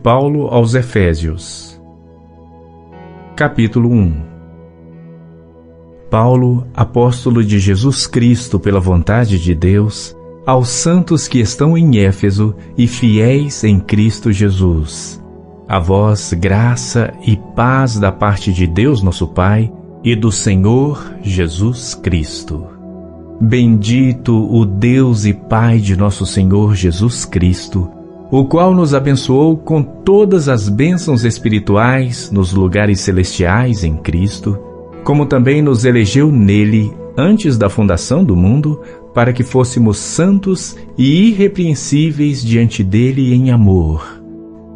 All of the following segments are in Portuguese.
Paulo aos Efésios. Capítulo 1. Paulo, apóstolo de Jesus Cristo pela vontade de Deus, aos santos que estão em Éfeso e fiéis em Cristo Jesus. A vós graça e paz da parte de Deus nosso Pai e do Senhor Jesus Cristo. Bendito o Deus e Pai de nosso Senhor Jesus Cristo, o qual nos abençoou com todas as bênçãos espirituais nos lugares celestiais em Cristo, como também nos elegeu nele antes da fundação do mundo, para que fôssemos santos e irrepreensíveis diante dele em amor,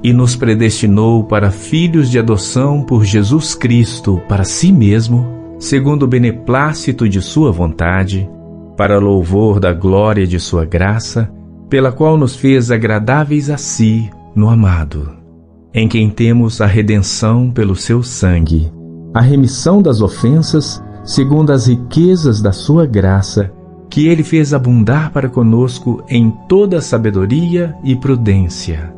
e nos predestinou para filhos de adoção por Jesus Cristo para si mesmo, segundo o beneplácito de sua vontade, para louvor da glória de sua graça, pela qual nos fez agradáveis a si no amado, em quem temos a redenção pelo seu sangue, a remissão das ofensas, segundo as riquezas da sua graça, que ele fez abundar para conosco em toda sabedoria e prudência,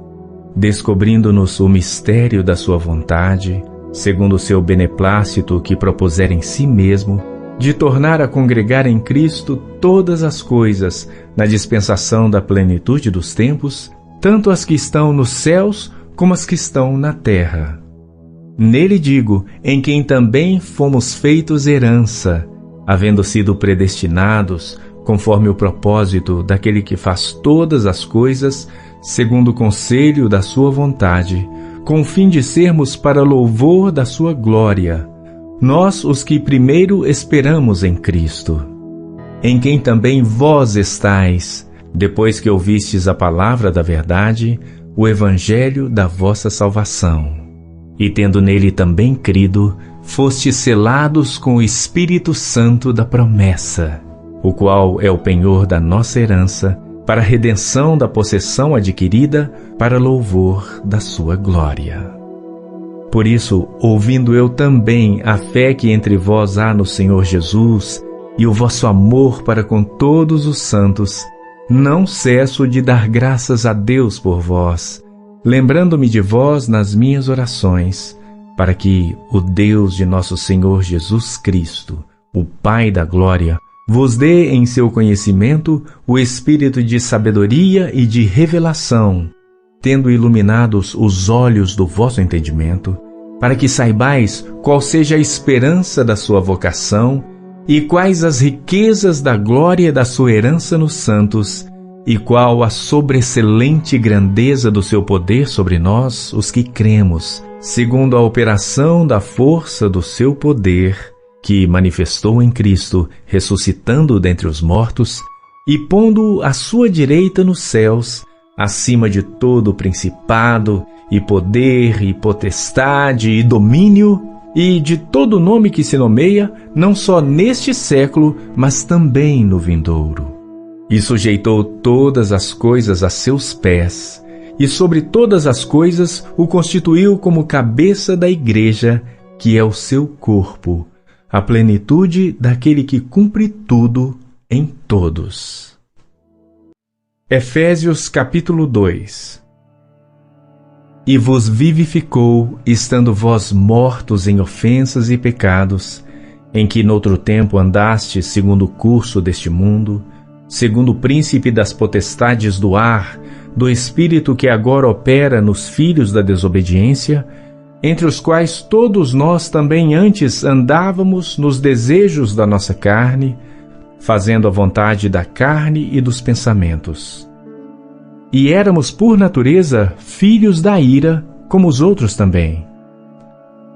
descobrindo-nos o mistério da sua vontade, segundo o seu beneplácito que propusera em si mesmo, de tornar a congregar em Cristo todas as coisas, na dispensação da plenitude dos tempos, tanto as que estão nos céus como as que estão na terra. Nele digo, em quem também fomos feitos herança, havendo sido predestinados, conforme o propósito daquele que faz todas as coisas, segundo o conselho da sua vontade, com o fim de sermos para louvor da sua glória, nós os que primeiro esperamos em Cristo, em quem também vós estáis, depois que ouvistes a palavra da verdade, o evangelho da vossa salvação. E tendo nele também crido, fostes selados com o Espírito Santo da promessa, o qual é o penhor da nossa herança, para a redenção da possessão adquirida, para louvor da sua glória. Por isso, ouvindo eu também a fé que entre vós há no Senhor Jesus e o vosso amor para com todos os santos, não cesso de dar graças a Deus por vós, lembrando-me de vós nas minhas orações, para que o Deus de nosso Senhor Jesus Cristo, o Pai da glória, vos dê em seu conhecimento o espírito de sabedoria e de revelação, tendo iluminados os olhos do vosso entendimento, para que saibais qual seja a esperança da sua vocação e quais as riquezas da glória da sua herança nos santos, e qual a sobreexcelente grandeza do seu poder sobre nós, os que cremos, segundo a operação da força do seu poder, que manifestou em Cristo, ressuscitando dentre os mortos, e pondo-o à sua direita nos céus, acima de todo principado, e poder, e potestade, e domínio, e de todo nome que se nomeia, não só neste século, mas também no vindouro. E sujeitou todas as coisas a seus pés, e sobre todas as coisas o constituiu como cabeça da igreja, que é o seu corpo, a plenitude daquele que cumpre tudo em todos. Efésios capítulo 2. E vos vivificou, estando vós mortos em ofensas e pecados, em que noutro tempo andastes segundo o curso deste mundo, segundo o príncipe das potestades do ar, do espírito que agora opera nos filhos da desobediência, entre os quais todos nós também antes andávamos nos desejos da nossa carne, fazendo a vontade da carne e dos pensamentos. E éramos por natureza filhos da ira, como os outros também.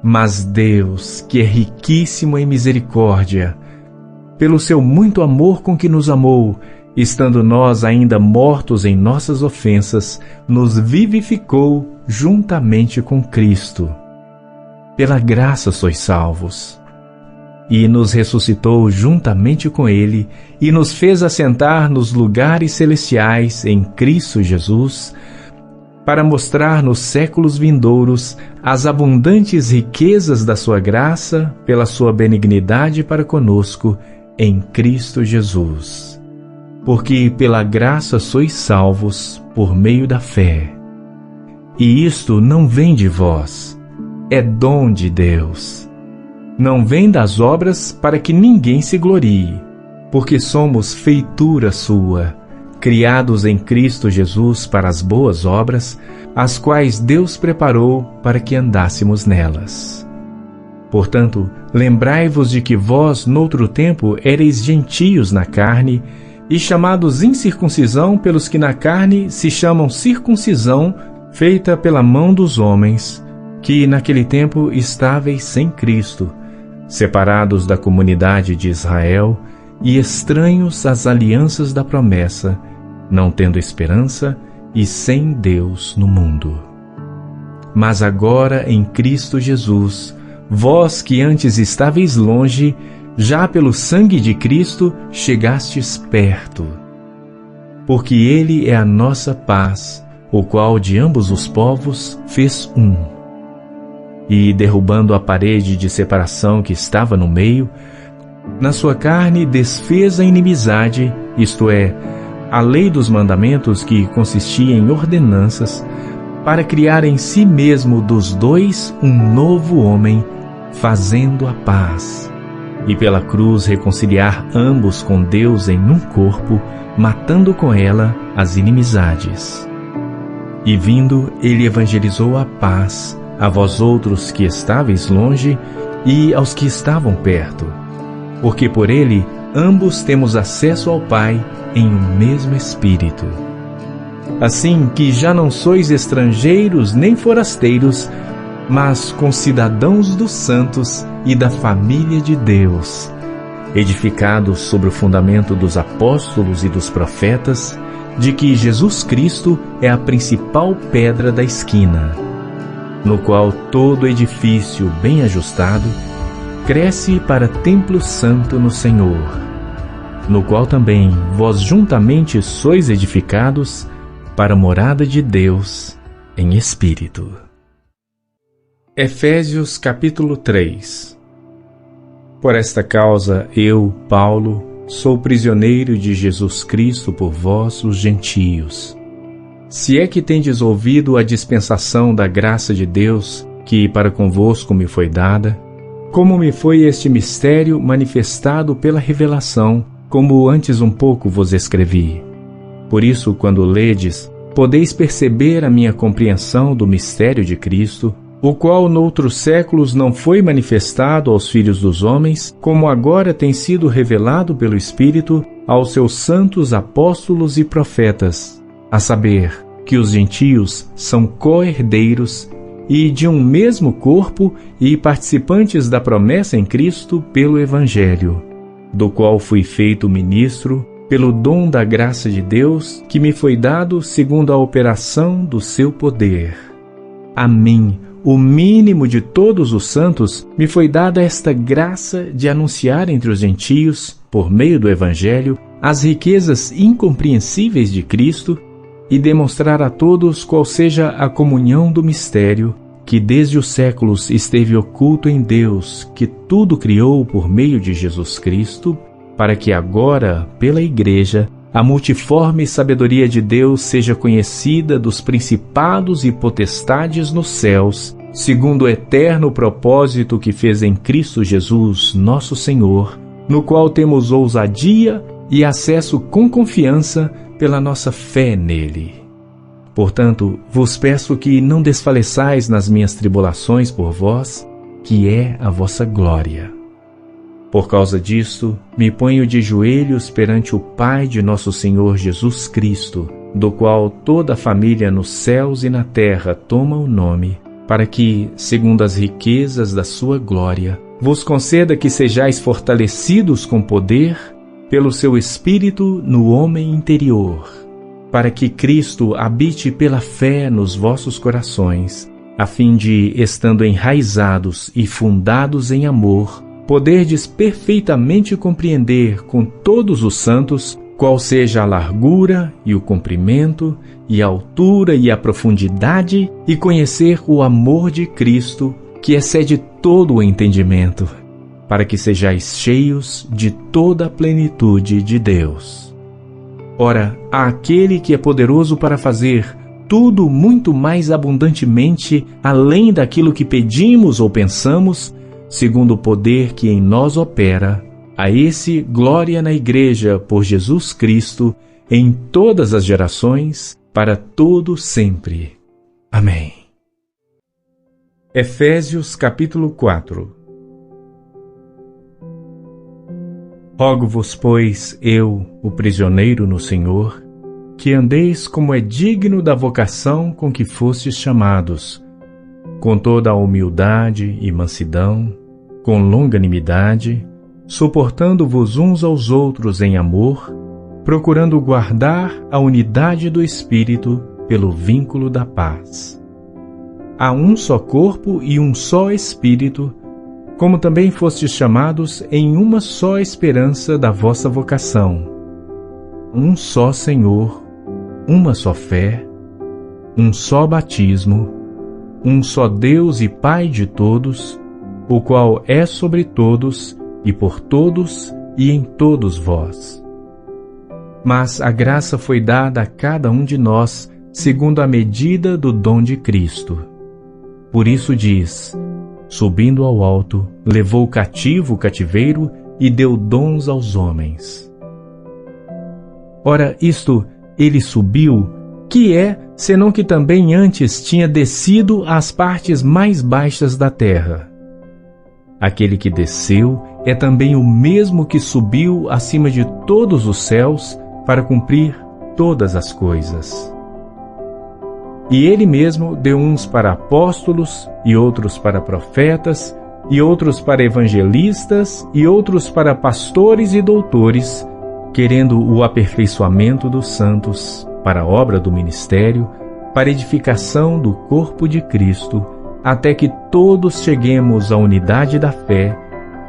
Mas Deus, que é riquíssimo em misericórdia, pelo seu muito amor com que nos amou, estando nós ainda mortos em nossas ofensas, nos vivificou juntamente com Cristo. Pela graça sois salvos. E nos ressuscitou juntamente com Ele, e nos fez assentar nos lugares celestiais em Cristo Jesus, para mostrar nos séculos vindouros as abundantes riquezas da sua graça, pela sua benignidade para conosco, em Cristo Jesus. Porque pela graça sois salvos por meio da fé. E isto não vem de vós, é dom de Deus. Não vem das obras para que ninguém se glorie, porque somos feitura sua, criados em Cristo Jesus para as boas obras, as quais Deus preparou para que andássemos nelas. Portanto, lembrai-vos de que vós, noutro tempo, éreis gentios na carne, e chamados incircuncisão pelos que na carne se chamam circuncisão, feita pela mão dos homens, que naquele tempo estáveis sem Cristo, separados da comunidade de Israel e estranhos às alianças da promessa, não tendo esperança e sem Deus no mundo. Mas agora em Cristo Jesus, vós que antes estáveis longe, já pelo sangue de Cristo chegastes perto. Porque Ele é a nossa paz, o qual de ambos os povos fez um. E, derrubando a parede de separação que estava no meio, na sua carne desfez a inimizade, isto é, a lei dos mandamentos que consistia em ordenanças, para criar em si mesmo dos dois um novo homem, fazendo a paz, e pela cruz reconciliar ambos com Deus em um corpo, matando com ela as inimizades. E vindo, ele evangelizou a paz a vós outros que estáveis longe e aos que estavam perto, porque por ele ambos temos acesso ao Pai em um mesmo Espírito. Assim que já não sois estrangeiros nem forasteiros, mas concidadãos dos santos e da família de Deus, edificados sobre o fundamento dos apóstolos e dos profetas, de que Jesus Cristo é a principal pedra da esquina, no qual todo edifício bem ajustado cresce para templo santo no Senhor, no qual também vós juntamente sois edificados para a morada de Deus em Espírito. Efésios capítulo 3. Por esta causa eu, Paulo, sou prisioneiro de Jesus Cristo por vós, os gentios. Se é que tendes ouvido a dispensação da graça de Deus, que para convosco me foi dada, como me foi este mistério manifestado pela revelação, como antes um pouco vos escrevi. Por isso, quando ledes, podeis perceber a minha compreensão do mistério de Cristo, o qual noutros séculos não foi manifestado aos filhos dos homens, como agora tem sido revelado pelo Espírito aos seus santos apóstolos e profetas, a saber, que os gentios são co-herdeiros e de um mesmo corpo e participantes da promessa em Cristo pelo Evangelho, do qual fui feito ministro pelo dom da graça de Deus que me foi dado segundo a operação do seu poder. A mim, o mínimo de todos os santos, me foi dada esta graça de anunciar entre os gentios, por meio do Evangelho, as riquezas incompreensíveis de Cristo e demonstrar a todos qual seja a comunhão do mistério, que desde os séculos esteve oculto em Deus, que tudo criou por meio de Jesus Cristo, para que agora, pela Igreja, a multiforme sabedoria de Deus seja conhecida dos principados e potestades nos céus, segundo o eterno propósito que fez em Cristo Jesus, nosso Senhor, no qual temos ousadia e acesso com confiança pela nossa fé nele. Portanto, vos peço que não desfaleçais nas minhas tribulações por vós, que é a vossa glória. Por causa disto, me ponho de joelhos perante o Pai de nosso Senhor Jesus Cristo, do qual toda a família nos céus e na terra toma o nome, para que, segundo as riquezas da sua glória, vos conceda que sejais fortalecidos com poder pelo seu Espírito no homem interior, para que Cristo habite pela fé nos vossos corações, a fim de, estando enraizados e fundados em amor, poderdes perfeitamente compreender com todos os santos qual seja a largura e o comprimento, e a altura e a profundidade, e conhecer o amor de Cristo, que excede todo o entendimento, para que sejais cheios de toda a plenitude de Deus. Ora, àquele que é poderoso para fazer tudo muito mais abundantemente, além daquilo que pedimos ou pensamos, segundo o poder que em nós opera. A esse, glória na Igreja por Jesus Cristo, em todas as gerações, para todo sempre. Amém. Efésios capítulo 4. Rogo-vos, pois, eu, o prisioneiro no Senhor, que andeis como é digno da vocação com que fostes chamados, com toda a humildade e mansidão, com longanimidade, suportando-vos uns aos outros em amor, procurando guardar a unidade do Espírito pelo vínculo da paz. Há um só corpo e um só Espírito, como também fostes chamados em uma só esperança da vossa vocação. Um só Senhor, uma só fé, um só batismo, um só Deus e Pai de todos, o qual é sobre todos e por todos e em todos vós. Mas a graça foi dada a cada um de nós segundo a medida do dom de Cristo. Por isso diz: subindo ao alto, levou cativo o cativeiro e deu dons aos homens. Ora, isto, ele subiu, que é, senão que também antes tinha descido às partes mais baixas da terra. Aquele que desceu é também o mesmo que subiu acima de todos os céus para cumprir todas as coisas. E ele mesmo deu uns para apóstolos, e outros para profetas, e outros para evangelistas, e outros para pastores e doutores, querendo o aperfeiçoamento dos santos, para a obra do ministério, para edificação do corpo de Cristo, até que todos cheguemos à unidade da fé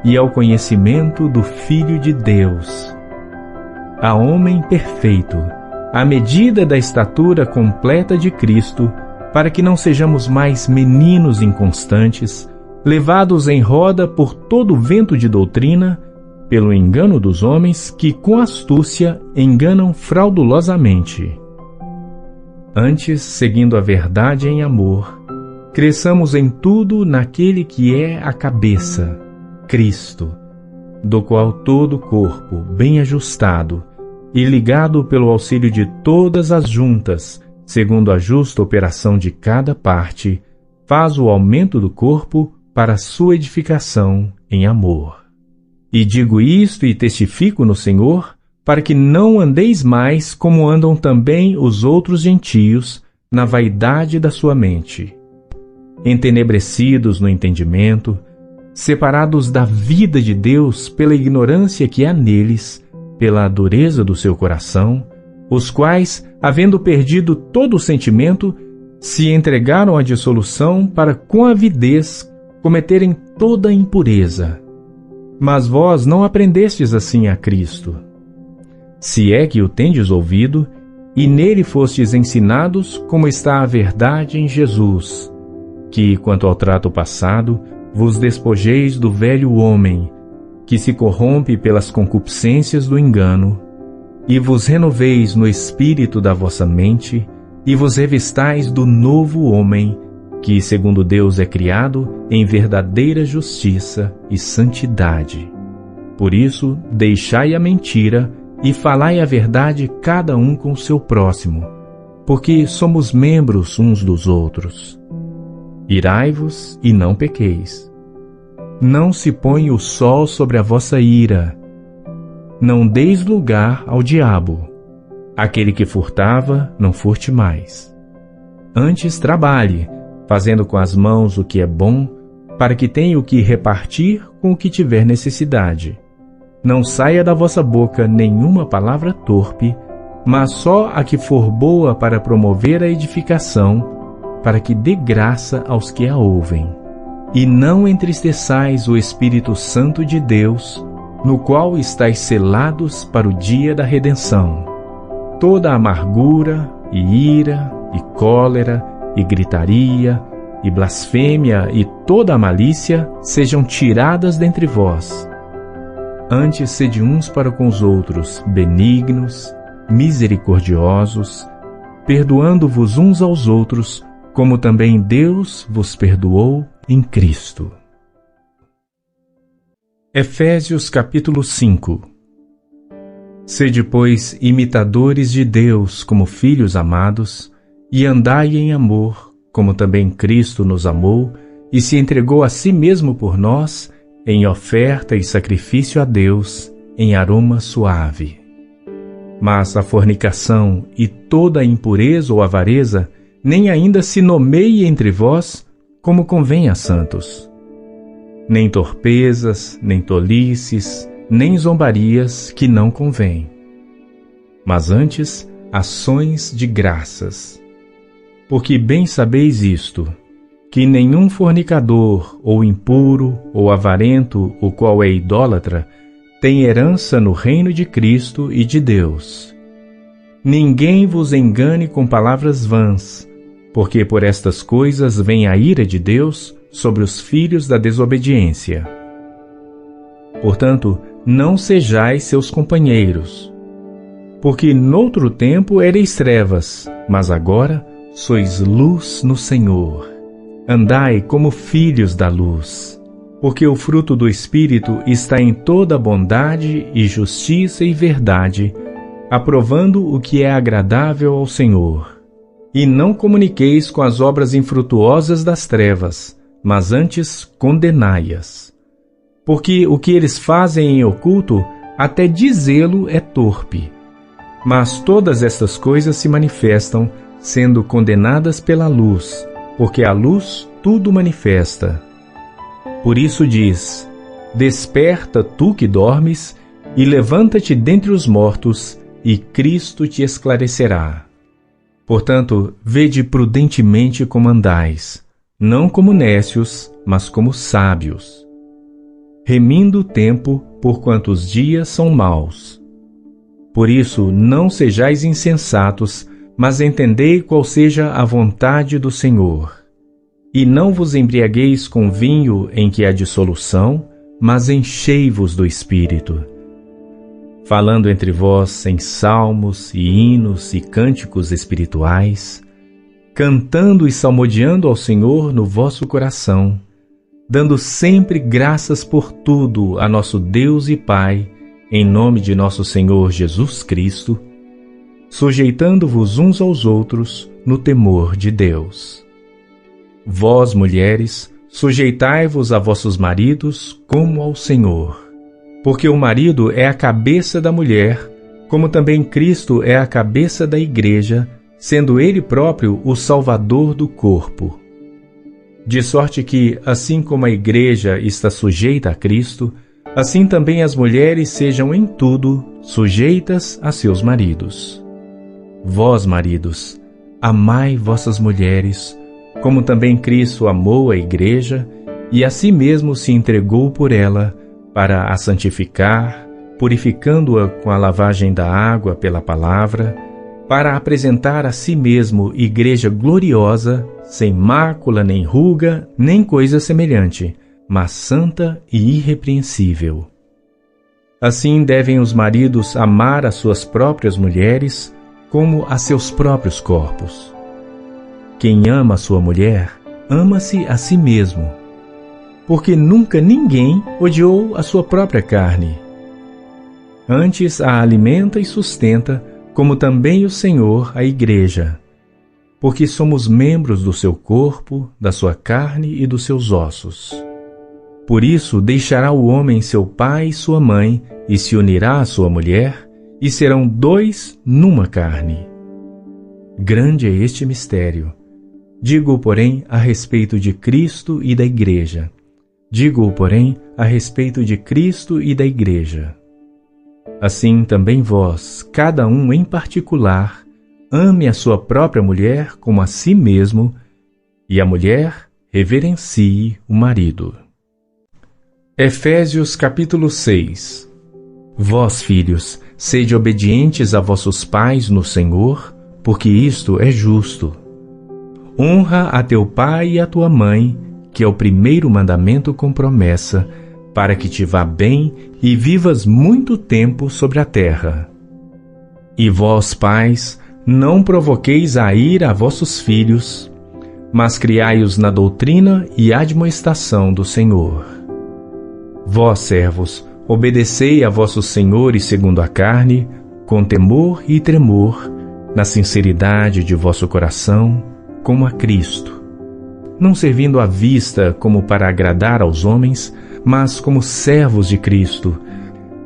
e ao conhecimento do Filho de Deus, a homem perfeito, à medida da estatura completa de Cristo, para que não sejamos mais meninos inconstantes, levados em roda por todo vento de doutrina, pelo engano dos homens que com astúcia enganam fraudulosamente. Antes, seguindo a verdade em amor, cresçamos em tudo naquele que é a cabeça, Cristo, do qual todo o corpo, bem ajustado e ligado pelo auxílio de todas as juntas, segundo a justa operação de cada parte, faz o aumento do corpo para a sua edificação em amor. E digo isto e testifico no Senhor, para que não andeis mais como andam também os outros gentios, na vaidade da sua mente, entenebrecidos no entendimento, separados da vida de Deus pela ignorância que há neles, pela dureza do seu coração, os quais, havendo perdido todo o sentimento, se entregaram à dissolução para com avidez cometerem toda a impureza. Mas vós não aprendestes assim a Cristo. Se é que o tendes ouvido, e nele fostes ensinados como está a verdade em Jesus, que, quanto ao trato passado, vos despojeis do velho homem, que se corrompe pelas concupiscências do engano, e vos renoveis no espírito da vossa mente, e vos revistais do novo homem, que, segundo Deus, é criado em verdadeira justiça e santidade. Por isso, deixai a mentira e falai a verdade cada um com o seu próximo, porque somos membros uns dos outros. Irai-vos e não pequeis. Não se põe o sol sobre a vossa ira. Não deis lugar ao diabo. Aquele que furtava, não furte mais. Antes trabalhe, fazendo com as mãos o que é bom, para que tenha o que repartir com o que tiver necessidade. Não saia da vossa boca nenhuma palavra torpe, mas só a que for boa para promover a edificação, para que dê graça aos que a ouvem. E não entristeçais o Espírito Santo de Deus, no qual estáis selados para o dia da redenção. Toda amargura, e ira, e cólera, e gritaria, e blasfêmia, e toda a malícia sejam tiradas dentre vós. Antes sede uns para com os outros benignos, misericordiosos, perdoando-vos uns aos outros, como também Deus vos perdoou em Cristo. Efésios capítulo 5. Sede, pois, imitadores de Deus como filhos amados, e andai em amor, como também Cristo nos amou e se entregou a si mesmo por nós, em oferta e sacrifício a Deus, em aroma suave. Mas a fornicação e toda a impureza ou avareza nem ainda se nomeie entre vós, como convém a santos. Nem torpezas, nem tolices, nem zombarias que não convém, mas antes ações de graças. Porque bem sabeis isto, que nenhum fornicador, ou impuro, ou avarento, o qual é idólatra, tem herança no reino de Cristo e de Deus. Ninguém vos engane com palavras vãs, porque por estas coisas vem a ira de Deus sobre os filhos da desobediência. Portanto, não sejais seus companheiros, porque noutro tempo ereis trevas, mas agora sois luz no Senhor. Andai como filhos da luz, porque o fruto do Espírito está em toda bondade e justiça e verdade, aprovando o que é agradável ao Senhor. E não comuniqueis com as obras infrutuosas das trevas, mas antes condenai-as. Porque o que eles fazem em oculto, até dizê-lo é torpe. Mas todas estas coisas se manifestam, sendo condenadas pela luz, porque a luz tudo manifesta. Por isso diz: desperta tu que dormes, e levanta-te dentre os mortos, e Cristo te esclarecerá. Portanto, vede prudentemente como andais, não como nécios, mas como sábios, remindo o tempo, porquanto os dias são maus. Por isso, não sejais insensatos, mas entendei qual seja a vontade do Senhor. E não vos embriagueis com vinho em que há dissolução, mas enchei-vos do Espírito, falando entre vós em salmos e hinos e cânticos espirituais, cantando e salmodiando ao Senhor no vosso coração, dando sempre graças por tudo a nosso Deus e Pai, em nome de nosso Senhor Jesus Cristo, sujeitando-vos uns aos outros no temor de Deus. Vós, mulheres, sujeitai-vos a vossos maridos como ao Senhor, porque o marido é a cabeça da mulher, como também Cristo é a cabeça da igreja, sendo ele próprio o Salvador do corpo. De sorte que, assim como a igreja está sujeita a Cristo, assim também as mulheres sejam em tudo sujeitas a seus maridos. Vós, maridos, amai vossas mulheres, como também Cristo amou a igreja e a si mesmo se entregou por ela, para a santificar, purificando-a com a lavagem da água pela palavra, para apresentar a si mesmo igreja gloriosa, sem mácula, nem ruga, nem coisa semelhante, mas santa e irrepreensível. Assim devem os maridos amar as suas próprias mulheres, como a seus próprios corpos. Quem ama a sua mulher, ama-se a si mesmo, porque nunca ninguém odiou a sua própria carne. Antes a alimenta e sustenta, como também o Senhor a igreja, porque somos membros do seu corpo, da sua carne e dos seus ossos. Por isso deixará o homem seu pai e sua mãe, e se unirá à sua mulher, e serão dois numa carne. Grande é este mistério. Digo-o, porém, a respeito de Cristo e da igreja. Digo-o, porém, a respeito de Cristo e da igreja. Assim também vós, cada um em particular, ame a sua própria mulher como a si mesmo, e a mulher reverencie o marido. Efésios capítulo 6. Vós, filhos, sede obedientes a vossos pais no Senhor, porque isto é justo. Honra a teu pai e a tua mãe, que é o primeiro mandamento com promessa, para que te vá bem e vivas muito tempo sobre a terra. E vós, pais, não provoqueis a ira a vossos filhos, mas criai-os na doutrina e admoestação do Senhor. Vós, servos, obedecei a vossos senhores segundo a carne, com temor e tremor, na sinceridade de vosso coração, como a Cristo, não servindo à vista como para agradar aos homens, mas como servos de Cristo,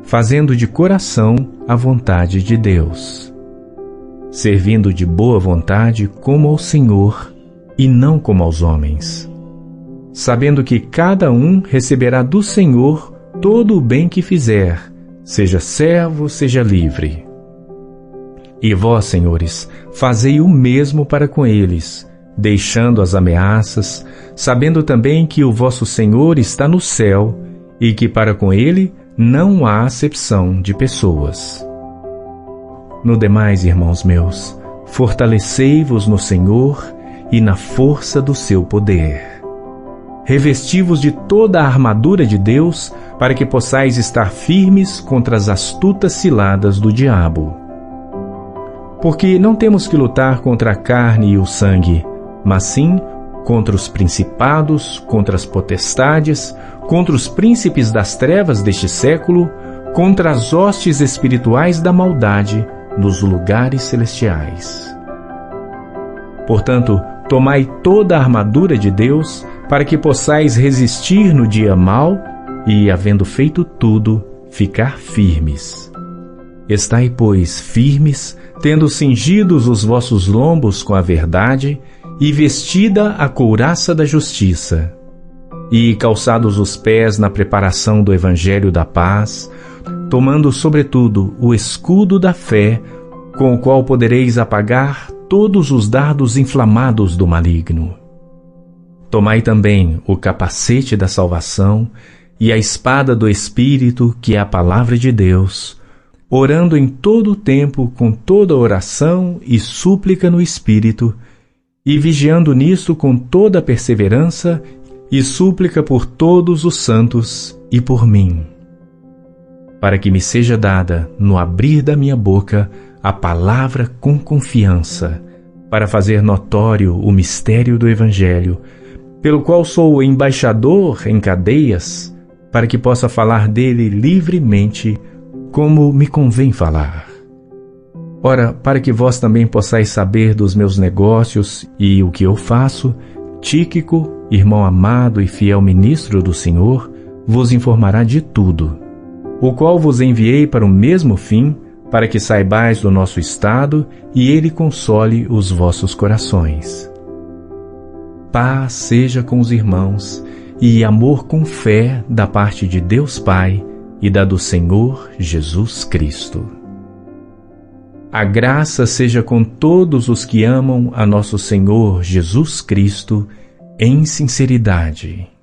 fazendo de coração a vontade de Deus, servindo de boa vontade como ao Senhor e não como aos homens, sabendo que cada um receberá do Senhor todo o bem que fizer, seja servo, seja livre. E vós, senhores, fazei o mesmo para com eles, deixando as ameaças, sabendo também que o vosso Senhor está no céu e que para com ele não há acepção de pessoas. No demais, irmãos meus, fortalecei-vos no Senhor e na força do seu poder. Revesti-vos de toda a armadura de Deus, para que possais estar firmes contra as astutas ciladas do diabo. Porque não temos que lutar contra a carne e o sangue, mas sim contra os principados, contra as potestades, contra os príncipes das trevas deste século, contra as hostes espirituais da maldade nos lugares celestiais. Portanto, tomai toda a armadura de Deus, para que possais resistir no dia mau e, havendo feito tudo, ficar firmes. Estai, pois, firmes, tendo cingidos os vossos lombos com a verdade e vestida a couraça da justiça, e calçados os pés na preparação do evangelho da paz, tomando sobretudo o escudo da fé, com o qual podereis apagar todos os dardos inflamados do maligno. Tomai também o capacete da salvação e a espada do Espírito, que é a palavra de Deus, orando em todo o tempo com toda oração e súplica no Espírito, e vigiando nisto com toda perseverança e súplica por todos os santos e por mim, para que me seja dada, no abrir da minha boca, a palavra com confiança, para fazer notório o mistério do Evangelho, pelo qual sou embaixador em cadeias, para que possa falar dele livremente, como me convém falar. Ora, para que vós também possais saber dos meus negócios e o que eu faço, Tíquico, irmão amado e fiel ministro do Senhor, vos informará de tudo, o qual vos enviei para o mesmo fim, para que saibais do nosso estado e ele console os vossos corações. Paz seja com os irmãos e amor com fé da parte de Deus Pai e da do Senhor Jesus Cristo. A graça seja com todos os que amam a nosso Senhor Jesus Cristo em sinceridade.